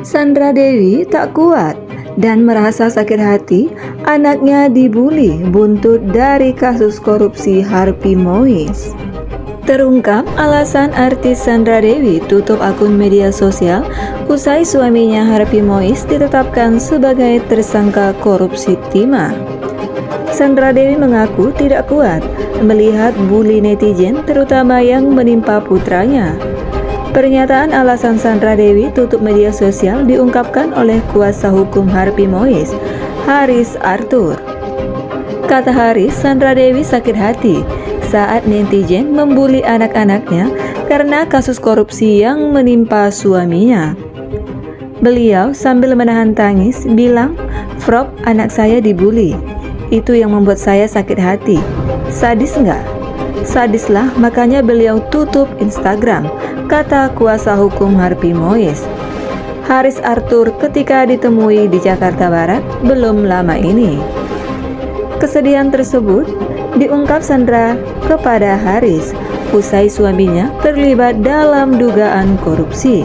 Sandra Dewi tak kuat dan merasa sakit hati anaknya dibuli buntut dari kasus korupsi Harvey Mois. Terungkap alasan artis Sandra Dewi tutup akun media sosial usai suaminya Harvey Mois ditetapkan sebagai tersangka korupsi timah. Sandra Dewi mengaku tidak kuat melihat bully netizen terutama yang menimpa putranya. Pernyataan alasan Sandra Dewi tutup media sosial diungkapkan oleh kuasa hukum Harvey Mois, Haris Arthur. Kata Haris, Sandra Dewi sakit hati saat netizen membuli anak-anaknya karena kasus korupsi yang menimpa suaminya. Beliau sambil menahan tangis bilang, "Frop, anak saya dibuli. Itu yang membuat saya sakit hati. Sadis enggak? Sadislah, makanya beliau tutup Instagram," kata kuasa hukum Harvey Mois, Haris Arthur ketika ditemui di Jakarta Barat belum lama ini. Kesedihan tersebut diungkap Sandra kepada Haris usai suaminya terlibat dalam dugaan korupsi.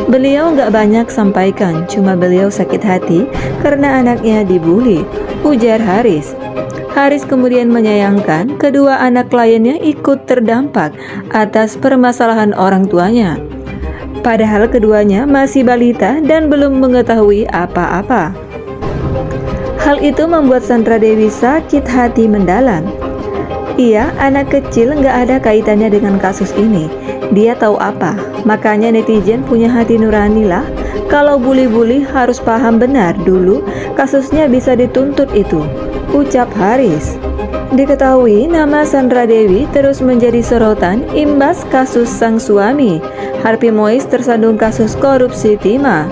Beliau nggak banyak sampaikan, cuma beliau sakit hati karena anaknya dibuli, ujar Haris. Haris kemudian menyayangkan kedua anak kliennya ikut terdampak atas permasalahan orang tuanya. Padahal keduanya masih balita dan belum mengetahui apa-apa. Hal itu membuat Sandra Dewi sakit hati mendalam. Iya, anak kecil nggak ada kaitannya dengan kasus ini. Dia tahu apa, makanya netizen punya hati nurani lah. Kalau bully-bully harus paham benar dulu kasusnya bisa dituntut itu, ucap Haris. Diketahui nama Sandra Dewi terus menjadi sorotan imbas kasus sang suami Harvey Mois tersandung kasus korupsi timah.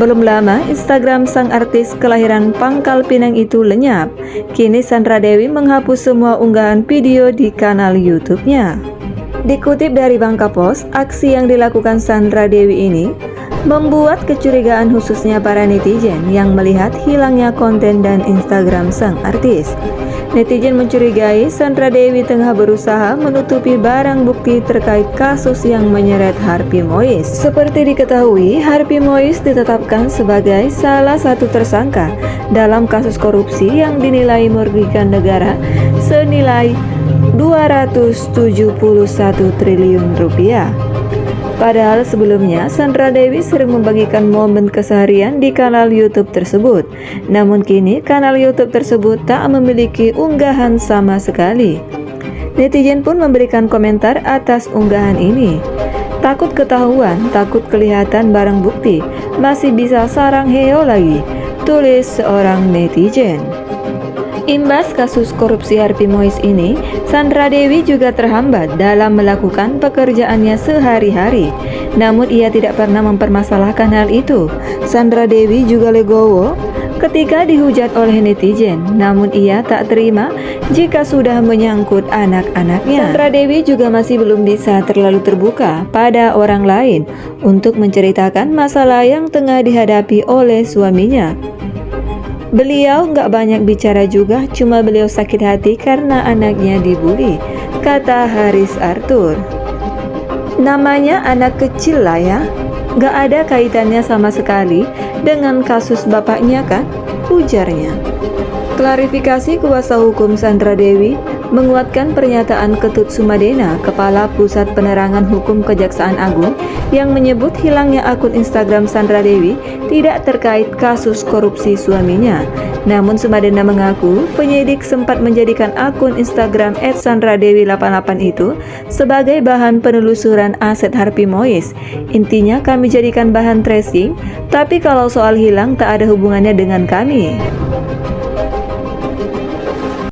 Belum lama Instagram sang artis kelahiran Pangkal Pinang itu lenyap. Kini Sandra Dewi menghapus semua unggahan video di kanal YouTube-nya. Dikutip dari Bangka Post, aksi yang dilakukan Sandra Dewi ini membuat kecurigaan khususnya para netizen yang melihat hilangnya konten dan Instagram sang artis. Netizen mencurigai Sandra Dewi tengah berusaha menutupi barang bukti terkait kasus yang menyeret Harvey Mois. Seperti diketahui, Harvey Mois ditetapkan sebagai salah satu tersangka dalam kasus korupsi yang dinilai merugikan negara senilai 271 triliun rupiah. Padahal sebelumnya Sandra Dewi sering membagikan momen keseharian di kanal YouTube tersebut. Namun kini kanal YouTube tersebut tak memiliki unggahan sama sekali. Netizen pun memberikan komentar atas unggahan ini. Takut ketahuan, takut kelihatan barang bukti, masih bisa sarang heo lagi, tulis seorang netizen. Imbas kasus korupsi Harvey Mois ini, Sandra Dewi juga terhambat dalam melakukan pekerjaannya sehari-hari. Namun ia tidak pernah mempermasalahkan hal itu. Sandra Dewi juga legowo ketika dihujat oleh netizen, namun ia tak terima jika sudah menyangkut anak-anaknya. Sandra Dewi juga masih belum bisa terlalu terbuka pada orang lain untuk menceritakan masalah yang tengah dihadapi oleh suaminya. Beliau nggak banyak bicara juga, cuma beliau sakit hati karena anaknya dibully, kata Haris Arthur. Namanya anak kecil lah ya, nggak ada kaitannya sama sekali dengan kasus bapaknya kan, ujarnya. Klarifikasi kuasa hukum Sandra Dewi menguatkan pernyataan Ketut Sumadena, Kepala Pusat Penerangan Hukum Kejaksaan Agung, yang menyebut hilangnya akun Instagram Sandra Dewi tidak terkait kasus korupsi suaminya. Namun Sumadena mengaku penyidik sempat menjadikan akun Instagram @sandradewi88 itu sebagai bahan penelusuran aset Harvey Mois. Intinya kami jadikan bahan tracing, tapi kalau soal hilang tak ada hubungannya dengan kami.